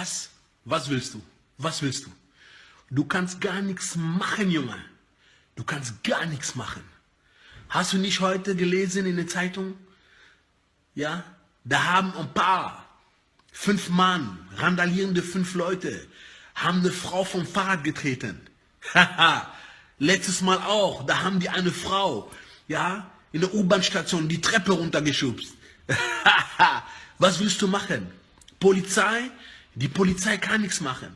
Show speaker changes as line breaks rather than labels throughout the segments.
Was? Was willst du? Was willst du? Du kannst gar nichts machen, Junge. Du kannst gar nichts machen. Hast du nicht heute gelesen in der Zeitung? Ja? Da haben ein paar, 5 Mann, randalierende 5 Leute, haben eine Frau vom Fahrrad getreten. Haha. Letztes Mal auch, da haben die eine Frau, ja, in der U-Bahn-Station die Treppe runtergeschubst. Was willst du machen? Polizei? Die Polizei kann nichts machen.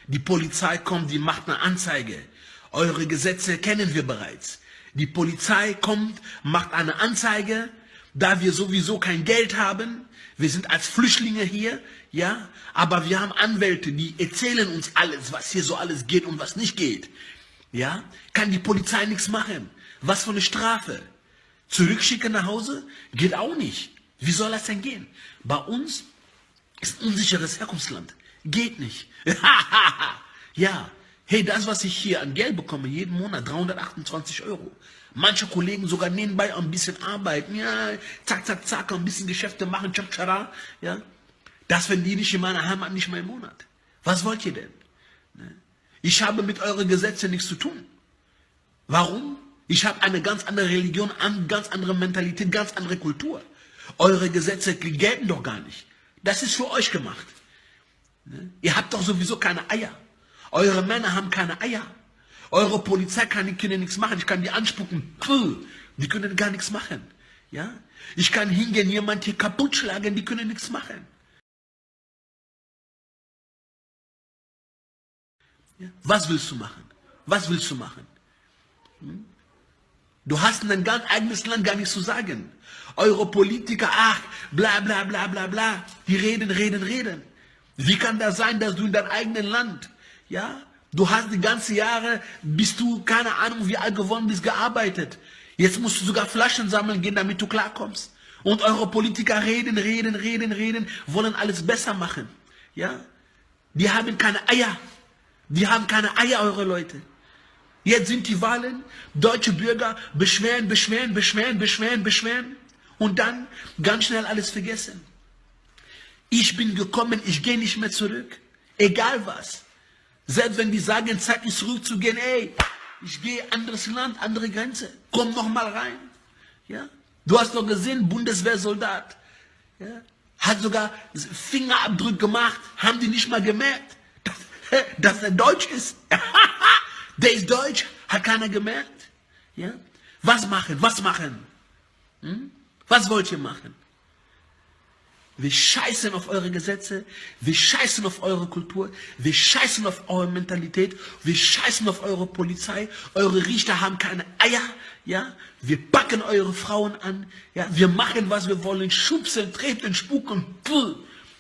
Die Polizei kommt, die macht eine Anzeige. Eure Gesetze kennen wir bereits. Die Polizei kommt, macht eine Anzeige, da wir sowieso kein Geld haben. Wir sind als Flüchtlinge hier, ja, aber wir haben Anwälte, die erzählen uns alles, was hier so alles geht und was nicht geht. Ja, kann die Polizei nichts machen. Was für eine Strafe? Zurückschicken nach Hause? Geht auch nicht. Wie soll das denn gehen? Bei uns ist ein unsicheres Herkunftsland. Geht nicht. Ja, hey, das, was ich hier an Geld bekomme, jeden Monat, 328 Euro. Manche Kollegen sogar nebenbei ein bisschen arbeiten. Ja, zack, zack, zack, ein bisschen Geschäfte machen, tschakchara. Ja, das verdiene ich in meiner Heimat nicht mal im Monat. Was wollt ihr denn? Ich habe mit euren Gesetzen nichts zu tun. Warum? Ich habe eine ganz andere Religion, eine ganz andere Mentalität, ganz andere Kultur. Eure Gesetze gelten doch gar nicht. Das ist für euch gemacht. Ihr habt doch sowieso keine Eier. Eure Männer haben keine Eier. Eure Polizei kann die nichts machen. Ich kann die anspucken. Puh, die können gar nichts machen. Ja? Ich kann hingehen, jemand hier kaputt schlagen, die können nichts machen. Ja? Was willst du machen? Was willst du machen? Du hast in dein ganz eigenes Land gar nichts zu sagen. Eure Politiker, ach, bla bla bla bla bla, die reden. Wie kann das sein, dass du in deinem eigenen Land, ja, du hast die ganzen Jahre, bis du, keine Ahnung, wie alt geworden bist, gearbeitet. Jetzt musst du sogar Flaschen sammeln gehen, damit du klarkommst. Und eure Politiker reden, wollen alles besser machen. Ja? Die haben keine Eier. Die haben keine Eier, eure Leute. Jetzt sind die Wahlen, deutsche Bürger beschweren und dann ganz schnell alles vergessen. Ich bin gekommen, ich gehe nicht mehr zurück. Egal was. Selbst wenn die sagen, Zeit ist zurückzugehen, ey, ich gehe anderes Land, andere Grenze. Komm noch mal rein. Ja? Du hast doch gesehen, Bundeswehrsoldat. Ja? Hat sogar Fingerabdruck gemacht, haben die nicht mal gemerkt, dass er Deutsch ist. Der ist deutsch, hat keiner gemerkt. Ja? Was machen? Was wollt ihr machen? Wir scheißen auf eure Gesetze, wir scheißen auf eure Kultur, wir scheißen auf eure Mentalität, wir scheißen auf eure Polizei, eure Richter haben keine Eier, ja? Wir packen eure Frauen an, ja? Wir machen, was wir wollen, schubsen, treten, spucken, puh.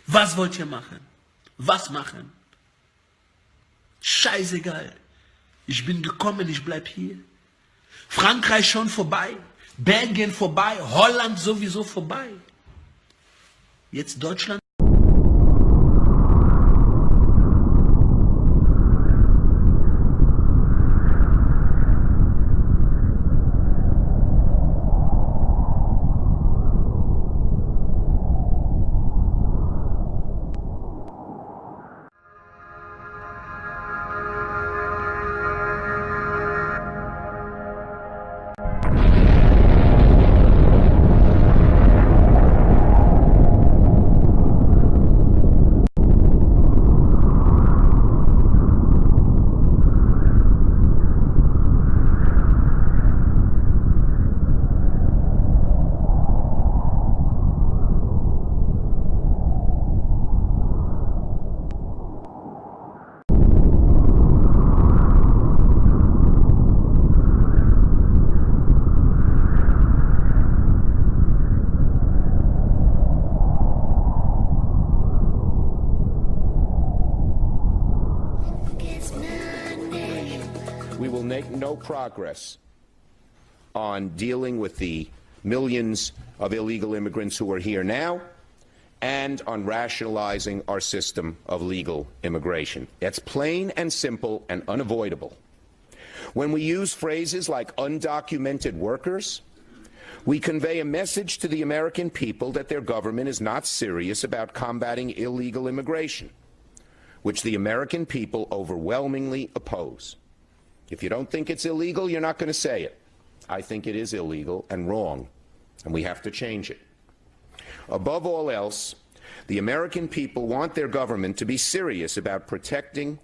Was wollt ihr machen? Was machen? Scheißegal. Ich bin gekommen, ich bleib hier. Frankreich schon vorbei, Belgien vorbei, Holland sowieso vorbei. Jetzt Deutschland.
We will make no progress on dealing with the millions of illegal immigrants who are here now and on rationalizing our system of legal immigration. That's plain and simple and unavoidable. When we use phrases like undocumented workers, we convey a message to the American people that their government is not serious about combating illegal immigration. which the American people overwhelmingly oppose. If you don't think it's illegal, you're not going to say it. I think it is illegal and wrong, and we have to change it. Above all else, the American people want their government to be serious about protecting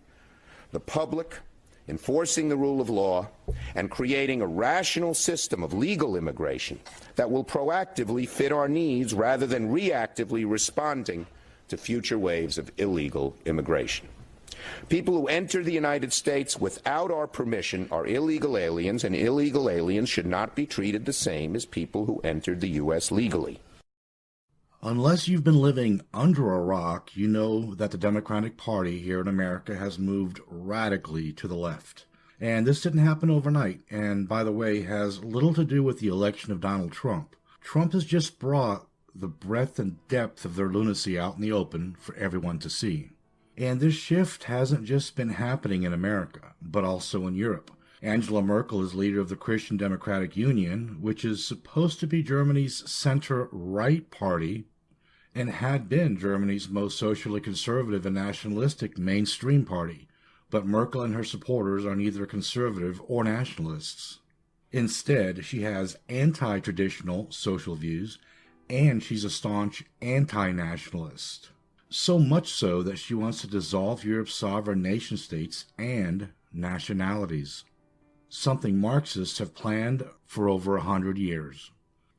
the public, enforcing the rule of law, and creating a rational system of legal immigration that will proactively fit our needs rather than reactively responding to future waves of illegal immigration. People who enter the United States without our permission are illegal aliens, and illegal aliens should not be treated the same as people who entered the U.S. legally.
Unless you've been living under a rock, you know that the Democratic Party here in America has moved radically to the left. And this didn't happen overnight, and by the way, has little to do with the election of Donald Trump. Trump has just brought the breadth and depth of their lunacy out in the open for everyone to see. And this shift hasn't just been happening in America, but also in Europe. Angela Merkel is leader of the Christian Democratic Union, which is supposed to be Germany's center-right party, and had been Germany's most socially conservative and nationalistic mainstream party. But Merkel and her supporters are neither conservative or nationalists. Instead, she has anti-traditional social views, and she's a staunch anti-nationalist. So much so that she wants to dissolve Europe's sovereign nation-states and nationalities. Something Marxists have planned for over 100 years.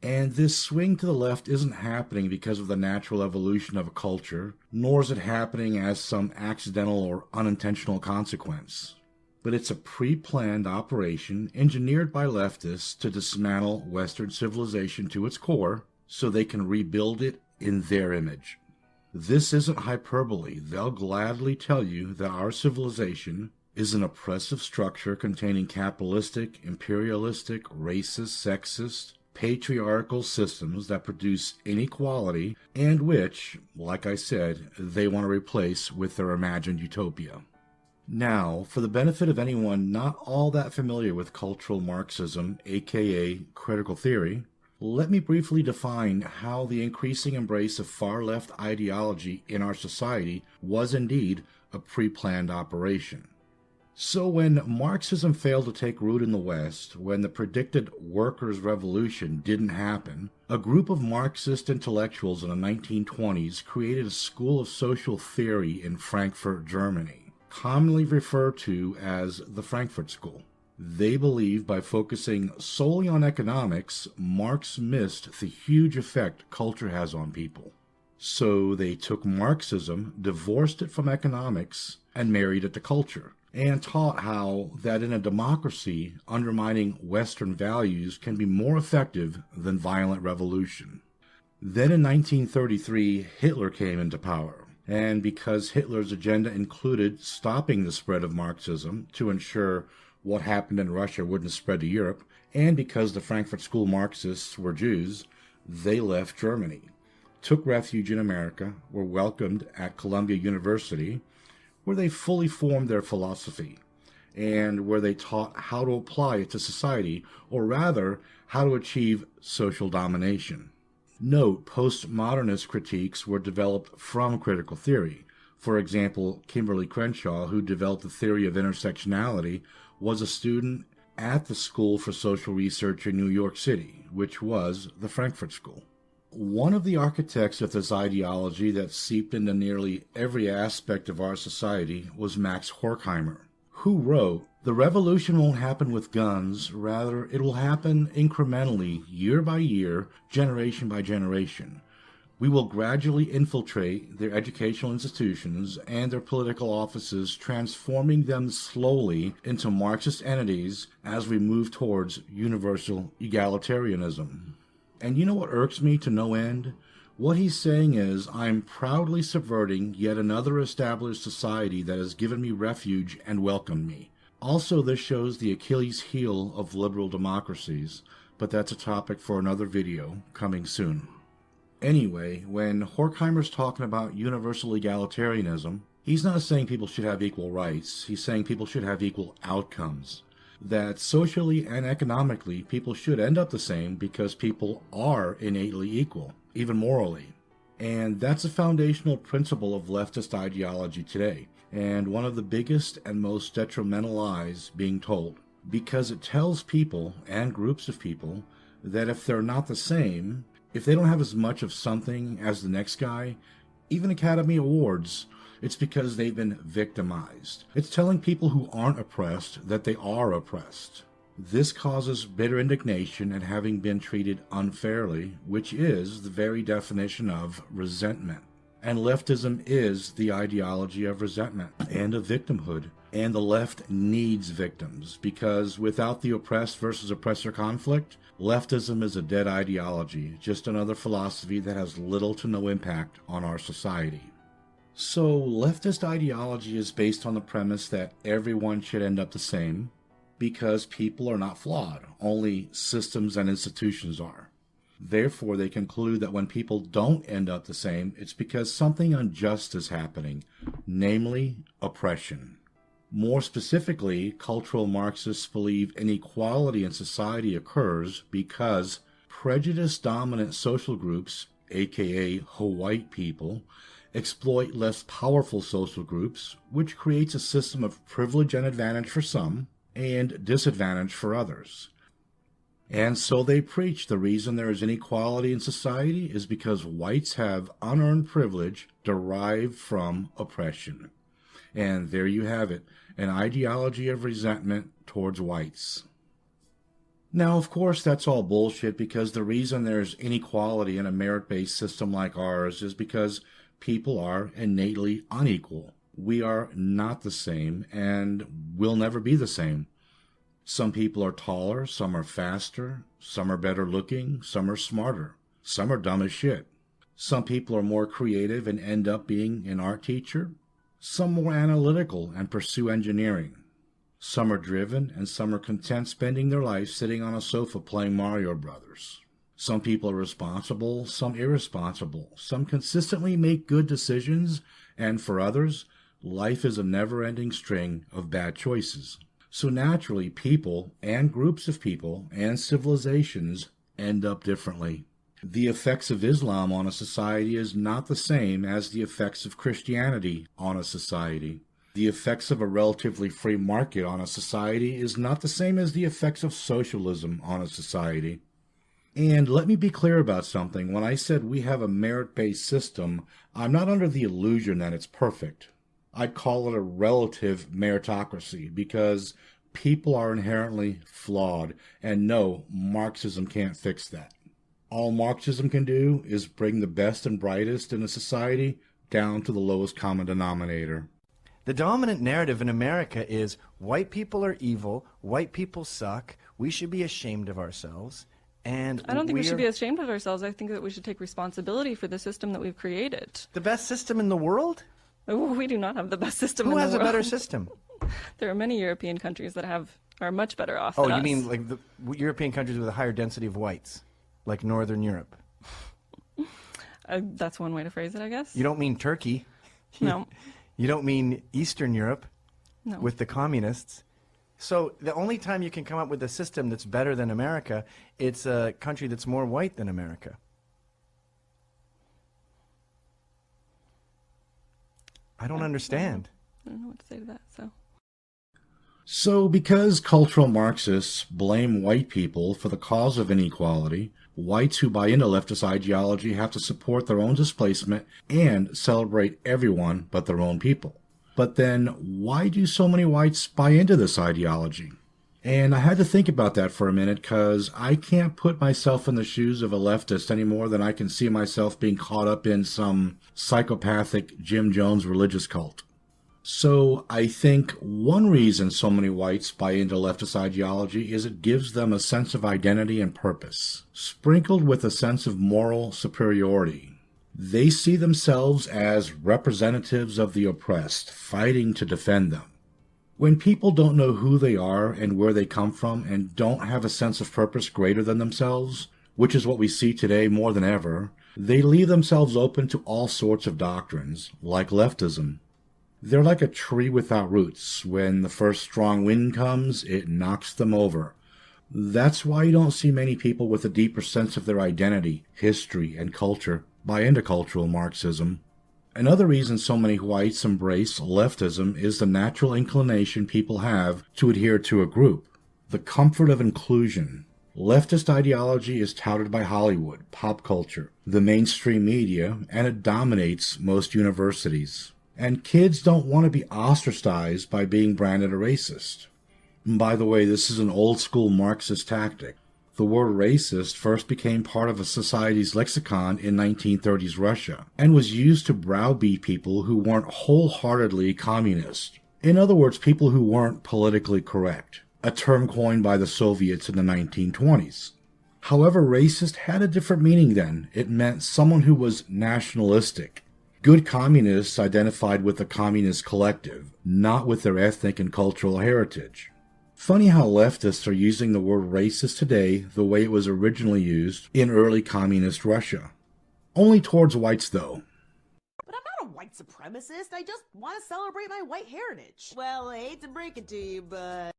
And this swing to the left isn't happening because of the natural evolution of a culture, nor is it happening as some accidental or unintentional consequence. But it's a pre-planned operation engineered by leftists to dismantle Western civilization to its core so they can rebuild it in their image. This isn't hyperbole. They'll gladly tell you that our civilization is an oppressive structure containing capitalistic, imperialistic, racist, sexist, patriarchal systems that produce inequality and which, like I said, they want to replace with their imagined utopia. Now, for the benefit of anyone not all that familiar with cultural Marxism, aka critical theory, let me briefly define how the increasing embrace of far-left ideology in our society was indeed a pre-planned operation. So when Marxism failed to take root in the West, when the predicted workers' revolution didn't happen, a group of Marxist intellectuals in the 1920s created a school of social theory in Frankfurt, Germany, commonly referred to as the Frankfurt School. They believe by focusing solely on economics, Marx missed the huge effect culture has on people. So they took Marxism, divorced it from economics, and married it to culture, and taught how that in a democracy, undermining Western values can be more effective than violent revolution. Then in 1933, Hitler came into power, and because Hitler's agenda included stopping the spread of Marxism to ensure what happened in Russia wouldn't spread to Europe, and because the Frankfurt School Marxists were Jews, they left Germany, took refuge in America, were welcomed at Columbia University, where they fully formed their philosophy, and where they taught how to apply it to society, or rather, how to achieve social domination. Note, postmodernist critiques were developed from critical theory. For example, Kimberly Crenshaw, who developed the theory of intersectionality, was a student at the School for Social Research in New York City, which was the Frankfurt School. One of the architects of this ideology that seeped into nearly every aspect of our society was Max Horkheimer, who wrote, "The revolution won't happen with guns, rather it will happen incrementally, year by year, generation by generation. We will gradually infiltrate their educational institutions and their political offices, transforming them slowly into Marxist entities as we move towards universal egalitarianism." And you know what irks me to no end? What he's saying is, I'm proudly subverting yet another established society that has given me refuge and welcomed me. Also, this shows the Achilles heel of liberal democracies, but that's a topic for another video coming soon. Anyway, when Horkheimer's talking about universal egalitarianism, he's not saying people should have equal rights. He's saying people should have equal outcomes. That socially and economically, people should end up the same because people are innately equal, even morally. And that's a foundational principle of leftist ideology today. and one of the biggest and most detrimental lies being told, because it tells people and groups of people that if they're not the same, if they don't have as much of something as the next guy, even Academy Awards, it's because they've been victimized. It's telling people who aren't oppressed that they are oppressed. This causes bitter indignation at having been treated unfairly, which is the very definition of resentment. And leftism is the ideology of resentment and of victimhood. And the left needs victims, because without the oppressed versus oppressor conflict, leftism is a dead ideology, just another philosophy that has little to no impact on our society. So, leftist ideology is based on the premise that everyone should end up the same, because people are not flawed, only systems and institutions are. Therefore, they conclude that when people don't end up the same, it's because something unjust is happening, namely oppression. More specifically, cultural Marxists believe inequality in society occurs because prejudice-dominant social groups, aka white people, exploit less powerful social groups, which creates a system of privilege and advantage for some, and disadvantage for others. And so they preach the reason there is inequality in society is because whites have unearned privilege derived from oppression. And there you have it, an ideology of resentment towards whites. Now, of course, that's all bullshit, because the reason there's inequality in a merit-based system like ours is because people are innately unequal. We are not the same, and will never be the same. Some people are taller, some are faster, some are better looking, some are smarter, some are dumb as shit. Some people are more creative and end up being an art teacher, some more analytical and pursue engineering. Some are driven, and some are content spending their life sitting on a sofa playing Mario Brothers. Some people are responsible, some irresponsible. Some consistently make good decisions, and for others, life is a never-ending string of bad choices. So naturally, people and groups of people and civilizations end up differently. The effects of Islam on a society is not the same as the effects of Christianity on a society. The effects of a relatively free market on a society is not the same as the effects of socialism on a society. And let me be clear about something. When I said we have a merit-based system, I'm not under the illusion that it's perfect. I'd call it a relative meritocracy, because people are inherently flawed, and no, Marxism can't fix that. All Marxism can do is bring the best and brightest in a society down to the lowest common denominator.
The dominant narrative in America is white people are evil, white people suck, we should be ashamed of ourselves. And
I don't think we should be ashamed of ourselves. I think that we should take responsibility for the system that we've created.
The best system in the world?
Oh, we do not have the best system in the world.
Who has a better system?
There are many European countries that are much better off than us.
Oh, you mean like the European countries with a higher density of whites, like Northern Europe?
That's one way to phrase it, I guess.
You don't mean Turkey.
No.
You don't mean Eastern Europe.
No.
With the communists. So the only time you can come up with a system that's better than America, it's a country that's more white than America. I don't understand.
I don't know what to say to that, so.
So because cultural Marxists blame white people for the cause of inequality, whites who buy into leftist ideology have to support their own displacement and celebrate everyone but their own people. But then, why do so many whites buy into this ideology? And I had to think about that for a minute, because I can't put myself in the shoes of a leftist any more than I can see myself being caught up in some psychopathic Jim Jones religious cult. So I think one reason so many whites buy into leftist ideology is it gives them a sense of identity and purpose, sprinkled with a sense of moral superiority. They see themselves as representatives of the oppressed, fighting to defend them. When people don't know who they are and where they come from and don't have a sense of purpose greater than themselves, which is what we see today more than ever, they leave themselves open to all sorts of doctrines, like leftism. They're like a tree without roots. When the first strong wind comes, it knocks them over. That's why you don't see many people with a deeper sense of their identity, history, and culture buy into cultural Marxism. Another reason so many whites embrace leftism is the natural inclination people have to adhere to a group, the comfort of inclusion. Leftist ideology is touted by Hollywood, pop culture, the mainstream media, and it dominates most universities. And kids don't want to be ostracized by being branded a racist. And by the way, this is an old-school Marxist tactic. The word racist first became part of a society's lexicon in 1930s Russia and was used to browbeat people who weren't wholeheartedly communist. In other words, people who weren't politically correct, a term coined by the Soviets in the 1920s. However, racist had a different meaning then. It meant someone who was nationalistic. Good communists identified with the communist collective, not with their ethnic and cultural heritage. Funny how leftists are using the word racist today the way it was originally used in early communist Russia. Only towards whites, though.
But I'm not a white supremacist. I just want to celebrate my white heritage. Well, I hate to break it to you, but...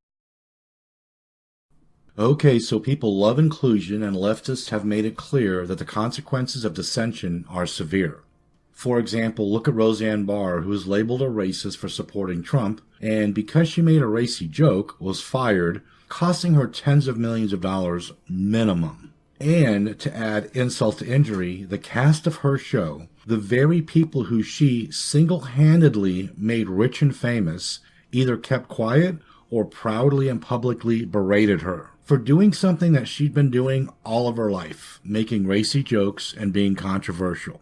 Okay, so people love inclusion, and leftists have made it clear that the consequences of dissension are severe. For example, look at Roseanne Barr, who was labeled a racist for supporting Trump, and because she made a racy joke, was fired, costing her tens of millions of dollars minimum. And to add insult to injury, the cast of her show, the very people who she single-handedly made rich and famous, either kept quiet or proudly and publicly berated her for doing something that she'd been doing all of her life, making racy jokes and being controversial.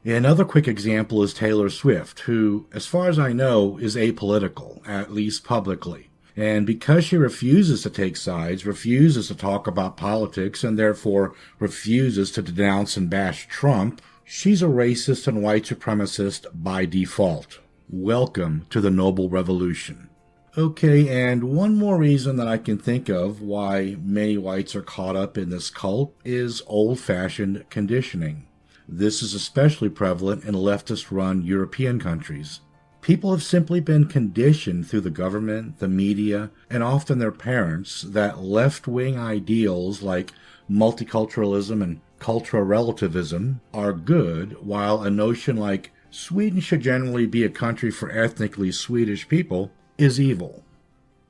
Another quick example is Taylor Swift, who, as far as I know, is apolitical, at least publicly. And because she refuses to take sides, refuses to talk about politics, and therefore refuses to denounce and bash Trump, she's a racist and white supremacist by default. Welcome to the Noble Revolution. Okay, and one more reason that I can think of why many whites are caught up in this cult is old-fashioned conditioning. This is especially prevalent in leftist-run European countries. People have simply been conditioned through the government, the media, and often their parents that left-wing ideals like multiculturalism and cultural relativism are good, while a notion like Sweden should generally be a country for ethnically Swedish people is evil.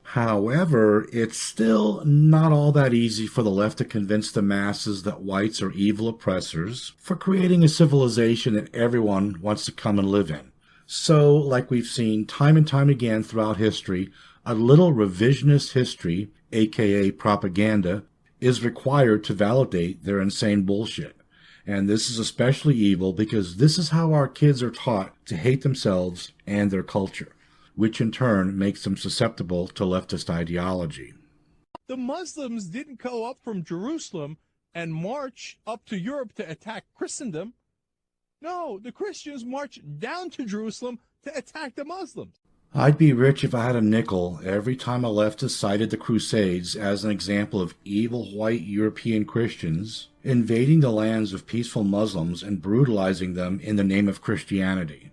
However, it's still not all that easy for the left to convince the masses that whites are evil oppressors for creating a civilization that everyone wants to come and live in. So, like we've seen time and time again throughout history, a little revisionist history, aka propaganda, is required to validate their insane bullshit. And this is especially evil because this is how our kids are taught to hate themselves and their culture, which in turn makes them susceptible to leftist ideology.
The Muslims didn't go up from Jerusalem and march up to Europe to attack Christendom. No, the Christians marched down to Jerusalem to attack the Muslims.
I'd be rich if I had a nickel every time a leftist cited the Crusades as an example of evil white European Christians invading the lands of peaceful Muslims and brutalizing them in the name of Christianity.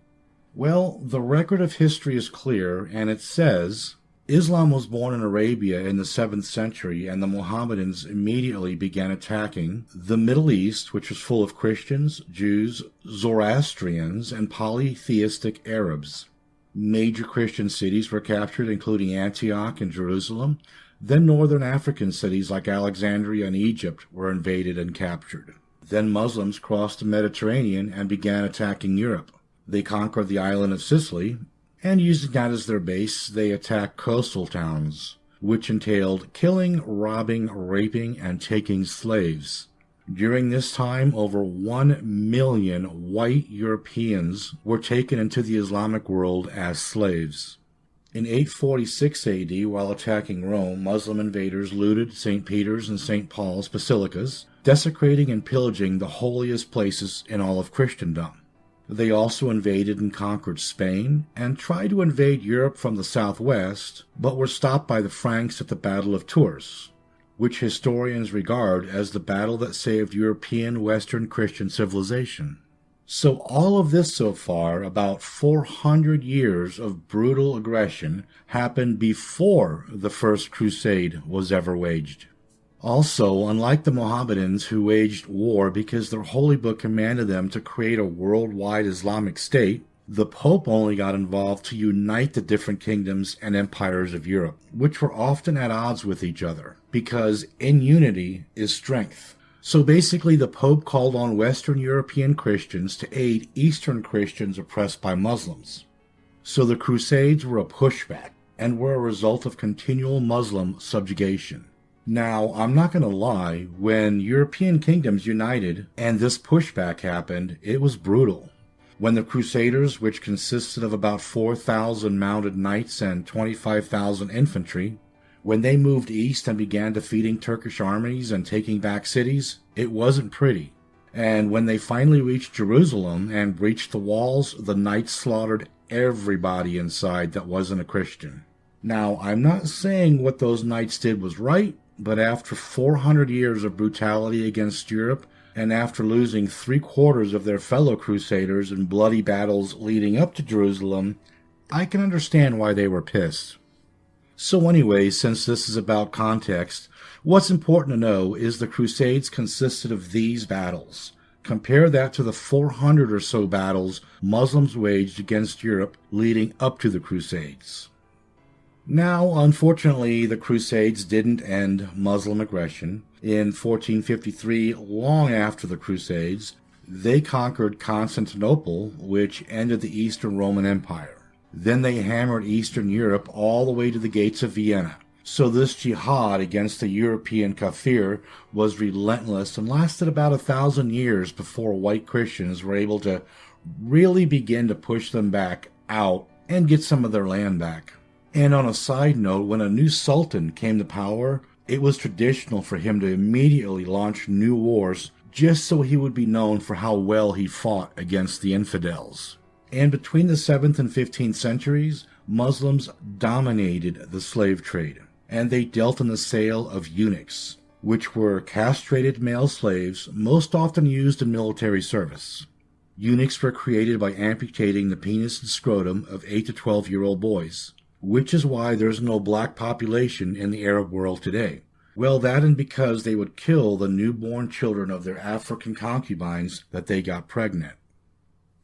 Well, the record of history is clear, and it says, Islam was born in Arabia in the 7th century, and the Mohammedans immediately began attacking the Middle East, which was full of Christians, Jews, Zoroastrians, and polytheistic Arabs. Major Christian cities were captured, including Antioch and Jerusalem. Then northern African cities like Alexandria and Egypt were invaded and captured. Then Muslims crossed the Mediterranean and began attacking Europe. They conquered the island of Sicily, and using that as their base, they attacked coastal towns, which entailed killing, robbing, raping, and taking slaves. During this time, over 1 million white Europeans were taken into the Islamic world as slaves. In 846 AD, while attacking Rome, Muslim invaders looted St. Peter's and St. Paul's basilicas, desecrating and pillaging the holiest places in all of Christendom. They also invaded and conquered Spain and tried to invade Europe from the southwest, but were stopped by the Franks at the Battle of Tours, which historians regard as the battle that saved European Western Christian civilization. So all of this so far, about 400 years of brutal aggression, happened before the First Crusade was ever waged. Also, unlike the Mohammedans who waged war because their holy book commanded them to create a worldwide Islamic state, the Pope only got involved to unite the different kingdoms and empires of Europe, which were often at odds with each other, because in unity is strength. So basically, the Pope called on Western European Christians to aid Eastern Christians oppressed by Muslims. So the Crusades were a pushback, and were a result of continual Muslim subjugation. Now, I'm not going to lie, when European kingdoms united and this pushback happened, it was brutal. When the Crusaders, which consisted of about 4,000 mounted knights and 25,000 infantry, when they moved east and began defeating Turkish armies and taking back cities, it wasn't pretty. And when they finally reached Jerusalem and breached the walls, the knights slaughtered everybody inside that wasn't a Christian. Now, I'm not saying what those knights did was right, but after 400 years of brutality against Europe, and after losing 3/4 of their fellow crusaders in bloody battles leading up to Jerusalem, I can understand why they were pissed. So anyway, since this is about context, what's important to know is the Crusades consisted of these battles. Compare that to the 400 or so battles Muslims waged against Europe leading up to the Crusades. Now, unfortunately, the Crusades didn't end Muslim aggression. In 1453, long after the Crusades, they conquered Constantinople, which ended the Eastern Roman Empire. Then they hammered Eastern Europe all the way to the gates of Vienna. So this jihad against the European kafir was relentless and lasted about 1,000 years before white Christians were able to really begin to push them back out and get some of their land back. And on a side note, when a new sultan came to power, it was traditional for him to immediately launch new wars just so he would be known for how well he fought against the infidels. And between the 7th and 15th centuries, Muslims dominated the slave trade, and they dealt in the sale of eunuchs, which were castrated male slaves most often used in military service. Eunuchs were created by amputating the penis and scrotum of 8 to 12-year-old boys, which is why there's no black population in the Arab world today. Well, that and because they would kill the newborn children of their African concubines that they got pregnant.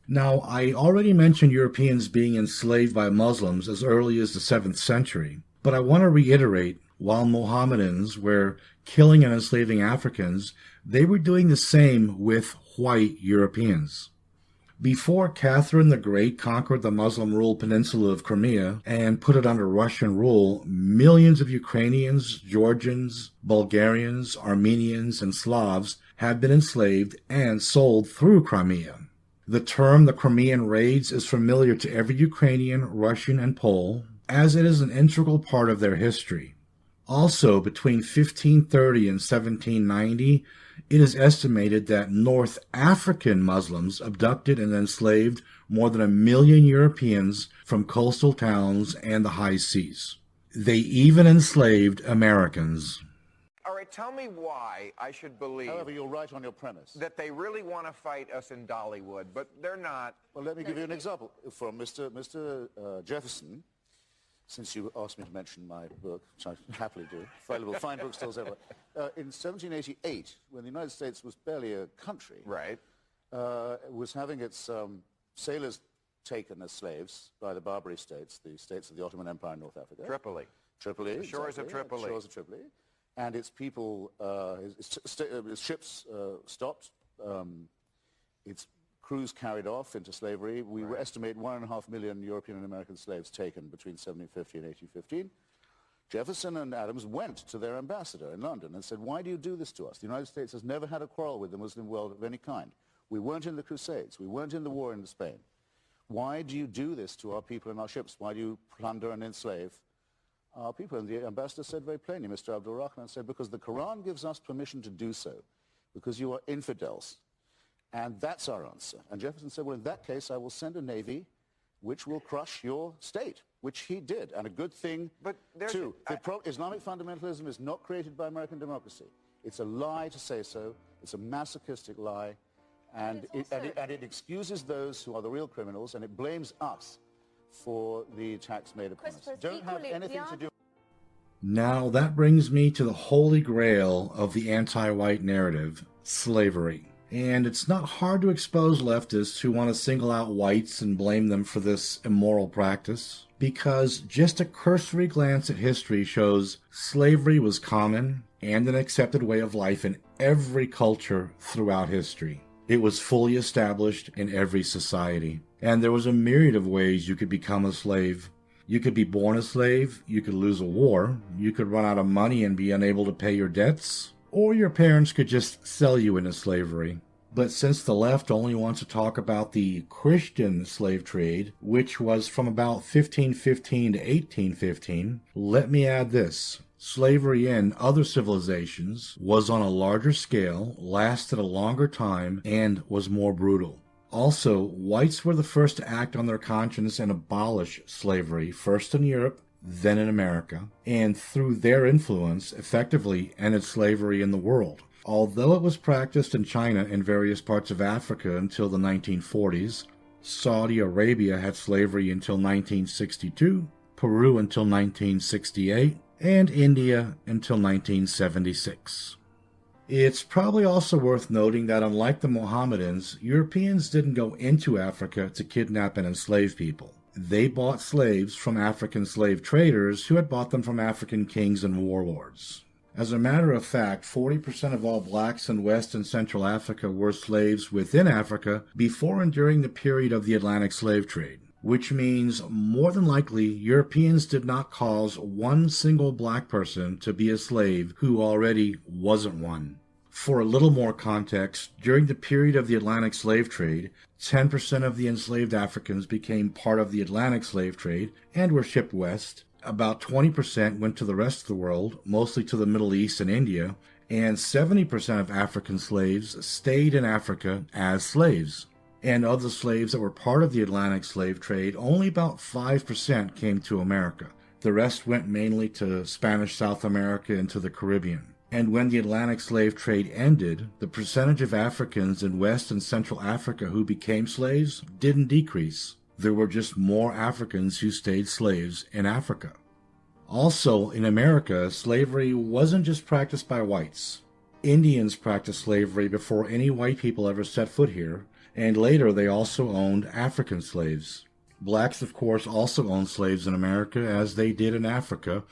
Now, I already mentioned Europeans being enslaved by Muslims as early as the 7th century, but I want to reiterate, while Mohammedans were killing and enslaving Africans, they were doing the same with white Europeans. Before Catherine the Great conquered the Muslim-ruled peninsula of Crimea and put it under Russian rule, millions of Ukrainians, Georgians, Bulgarians, Armenians, and Slavs had been enslaved and sold through Crimea. The term the Crimean raids is familiar to every Ukrainian, Russian, and Pole, as it is an integral part of their history. Also, between 1530 and 1790, it is estimated that North African Muslims abducted and enslaved more than 1 million Europeans from coastal towns and the high seas. They even enslaved Americans.
All right, tell me why I should believe.
However, you're right on your premise.
That they really want to fight us in Dollywood, but they're not.
Well, let me give you an example from Mr. Jefferson. Since you asked me to mention my book, which I happily do, available fine bookstores everywhere. In 1788, when the United States was barely a country,
Right.
was having its sailors taken as slaves by the Barbary states, the states of the Ottoman Empire in North Africa.
Tripoli.
Tripoli.
The shores of Tripoli.
Shores of Tripoli. And its people, its ships stopped. Its crews carried off into slavery. We estimate 1.5 million European and American slaves taken between 1750 and 1815. Jefferson and Adams went to their ambassador in London and said, why do you do this to us? The United States has never had a quarrel with the Muslim world of any kind. We weren't in the Crusades. We weren't in the war in Spain. Why do you do this to our people and our ships? Why do you plunder and enslave our people? And the ambassador said very plainly, Mr. Abdul Rahman said, because the Quran gives us permission to do so, because you are infidels. And that's our answer. And Jefferson said, well, in that case, I will send a navy which will crush your state, which he did. And a good thing, too. Islamic fundamentalism is not created by American democracy. It's a lie to say so. It's a masochistic lie. And it excuses those who are the real criminals, and it blames us for the attacks made upon us. Don't have anything to do.
Now that brings me to the holy grail of the anti-white narrative, slavery. And it's not hard to expose leftists who want to single out whites and blame them for this immoral practice, because just a cursory glance at history shows slavery was common and an accepted way of life in every culture throughout history. It was fully established in every society, and there was a myriad of ways you could become a slave. You could be born a slave, you could lose a war, you could run out of money and be unable to pay your debts, or your parents could just sell you into slavery. But since the left only wants to talk about the Christian slave trade, which was from about 1515 to 1815, let me add this. Slavery in other civilizations was on a larger scale, lasted a longer time, and was more brutal. Also, whites were the first to act on their conscience and abolish slavery, first in Europe, then in America, and through their influence, effectively ended slavery in the world. Although it was practiced in China and various parts of Africa until the 1940s, Saudi Arabia had slavery until 1962, Peru until 1968, and India until 1976. It's probably also worth noting that unlike the Mohammedans, Europeans didn't go into Africa to kidnap and enslave people. They bought slaves from African slave traders who had bought them from African kings and warlords. As a matter of fact, 40% of all blacks in West and Central Africa were slaves within Africa before and during the period of the Atlantic slave trade, which means more than likely Europeans did not cause one single black person to be a slave who already wasn't one. For a little more context, during the period of the Atlantic slave trade, 10% of the enslaved Africans became part of the Atlantic slave trade and were shipped west. About 20% went to the rest of the world, mostly to the Middle East and India, and 70% of African slaves stayed in Africa as slaves. And of the slaves that were part of the Atlantic slave trade, only about 5% came to America. The rest went mainly to Spanish South America and to the Caribbean. And when the Atlantic slave trade ended, the percentage of Africans in West and Central Africa who became slaves didn't decrease. There were just more Africans who stayed slaves in Africa. Also, in America, slavery wasn't just practiced by whites. Indians practiced slavery before any white people ever set foot here, and later they also owned African slaves. Blacks, of course, also owned slaves in America, as they did in Africa.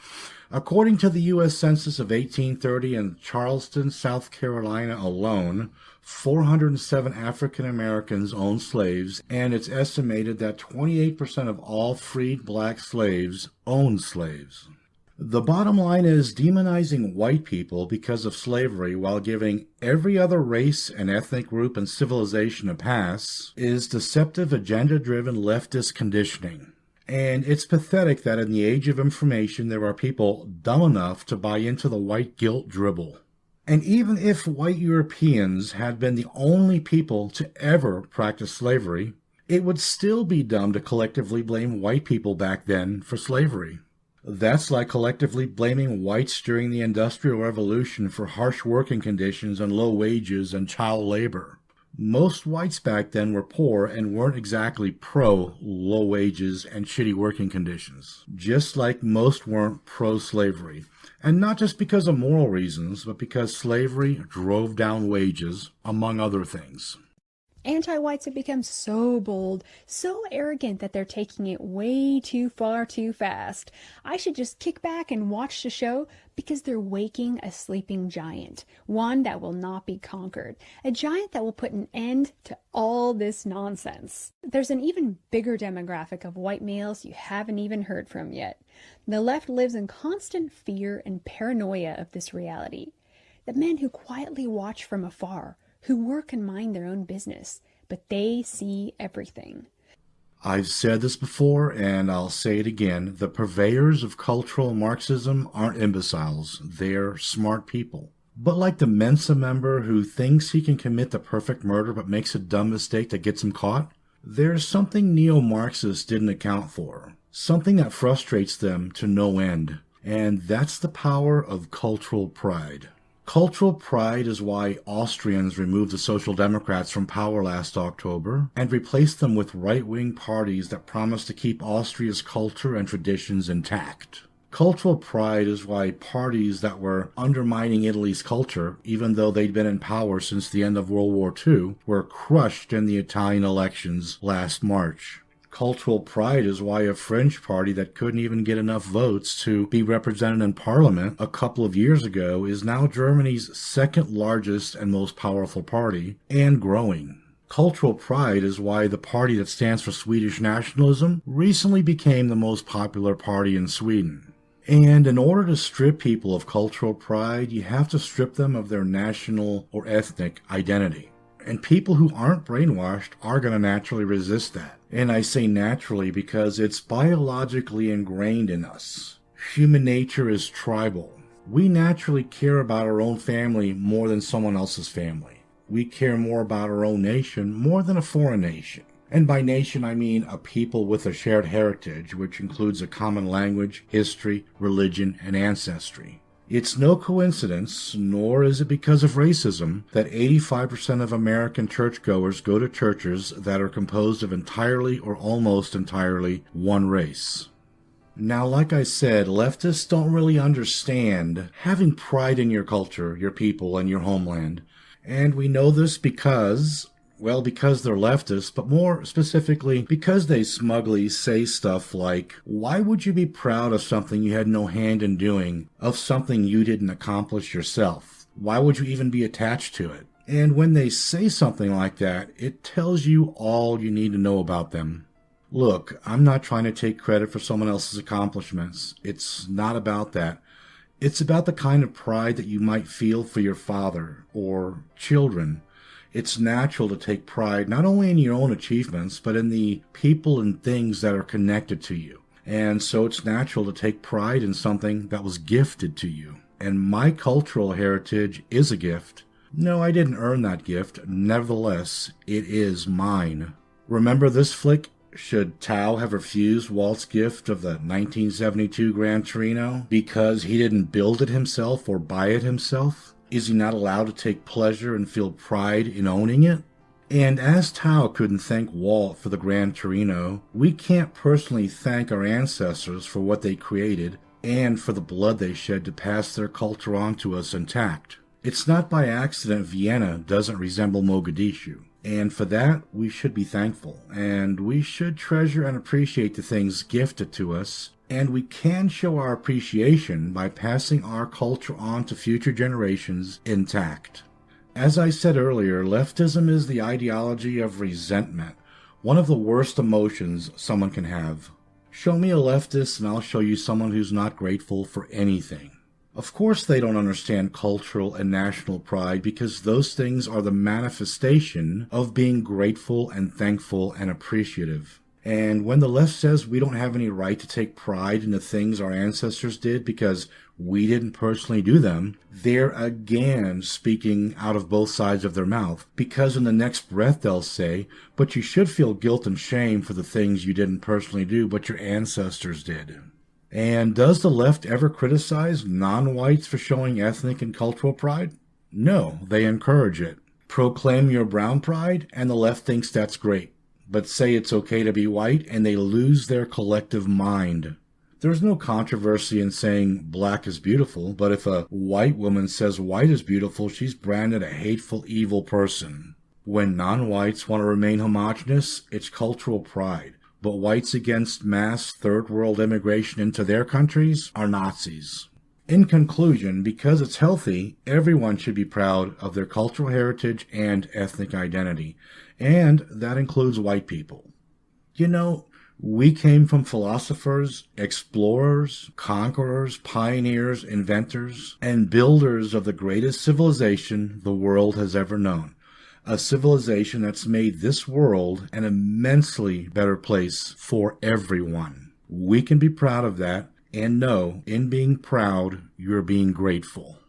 According to the U.S. Census of 1830, in Charleston, South Carolina alone, 407 African Americans owned slaves, and it's estimated that 28% of all freed black slaves owned slaves. The bottom line is demonizing white people because of slavery while giving every other race and ethnic group and civilization a pass is deceptive, agenda-driven leftist conditioning. And it's pathetic that in the age of information there are people dumb enough to buy into the white guilt dribble. And even if white Europeans had been the only people to ever practice slavery, it would still be dumb to collectively blame white people back then for slavery. That's like collectively blaming whites during the Industrial Revolution for harsh working conditions and low wages and child labor. Most whites back then were poor and weren't exactly pro-low wages and shitty working conditions, just like most weren't pro-slavery. And not just because of moral reasons, but because slavery drove down wages, among other things.
Anti-whites have become so bold, so arrogant that they're taking it way too far too fast. I should just kick back and watch the show because they're waking a sleeping giant, one that will not be conquered, a giant that will put an end to all this nonsense. There's an even bigger demographic of white males you haven't even heard from yet. The left lives in constant fear and paranoia of this reality. The men who quietly watch from afar, who work and mind their own business, but they see everything.
I've said this before, and I'll say it again. The purveyors of cultural Marxism aren't imbeciles. They're smart people. But like the Mensa member who thinks he can commit the perfect murder but makes a dumb mistake that gets him caught, there's something neo-Marxists didn't account for. Something that frustrates them to no end. And that's the power of cultural pride. Cultural pride is why Austrians removed the Social Democrats from power last October and replaced them with right-wing parties that promise to keep Austria's culture and traditions intact. Cultural pride is why parties that were undermining Italy's culture, even though they'd been in power since the end of World War II, were crushed in the Italian elections last March. Cultural pride is why a French party that couldn't even get enough votes to be represented in parliament a couple of years ago is now Germany's second largest and most powerful party, and growing. Cultural pride is why the party that stands for Swedish nationalism recently became the most popular party in Sweden. And in order to strip people of cultural pride, you have to strip them of their national or ethnic identity. And people who aren't brainwashed are going to naturally resist that. And I say naturally because it's biologically ingrained in us. Human nature is tribal. We naturally care about our own family more than someone else's family. We care more about our own nation more than a foreign nation. And by nation, I mean a people with a shared heritage, which includes a common language, history, religion, and ancestry. It's no coincidence, nor is it because of racism, that 85% of American churchgoers go to churches that are composed of entirely or almost entirely one race. Now, like I said, leftists don't really understand having pride in your culture, your people, and your homeland. And we know this because they're leftists, but more specifically, because they smugly say stuff like, why would you be proud of something you had no hand in doing, of something you didn't accomplish yourself? Why would you even be attached to it? And when they say something like that, it tells you all you need to know about them. Look, I'm not trying to take credit for someone else's accomplishments. It's not about that. It's about the kind of pride that you might feel for your father or children. It's natural to take pride not only in your own achievements, but in the people and things that are connected to you. And so it's natural to take pride in something that was gifted to you. And my cultural heritage is a gift. No, I didn't earn that gift. Nevertheless, it is mine. Remember this flick? Should Tao have refused Walt's gift of the 1972 Gran Torino because he didn't build it himself or buy it himself? Is he not allowed to take pleasure and feel pride in owning it? And as Tao couldn't thank Walt for the Gran Torino, we can't personally thank our ancestors for what they created and for the blood they shed to pass their culture on to us intact. It's not by accident Vienna doesn't resemble Mogadishu. And for that, we should be thankful, and we should treasure and appreciate the things gifted to us, and we can show our appreciation by passing our culture on to future generations intact. As I said earlier, leftism is the ideology of resentment, one of the worst emotions someone can have. Show me a leftist and I'll show you someone who's not grateful for anything. Of course they don't understand cultural and national pride because those things are the manifestation of being grateful and thankful and appreciative. And when the left says we don't have any right to take pride in the things our ancestors did because we didn't personally do them, they're again speaking out of both sides of their mouth. Because in the next breath they'll say, but you should feel guilt and shame for the things you didn't personally do, but your ancestors did. And does the left ever criticize non-whites for showing ethnic and cultural pride? No, they encourage it. Proclaim your brown pride, and the left thinks that's great. But say it's okay to be white, and they lose their collective mind. There's no controversy in saying black is beautiful, but if a white woman says white is beautiful, she's branded a hateful, evil person. When non-whites want to remain homogenous, it's cultural pride. But whites against mass third world immigration into their countries are Nazis. In conclusion, because it's healthy, everyone should be proud of their cultural heritage and ethnic identity. And that includes white people. You know, we came from philosophers, explorers, conquerors, pioneers, inventors, and builders of the greatest civilization the world has ever known. A civilization that's made this world an immensely better place for everyone. We can be proud of that, and know, in being proud, you're being grateful.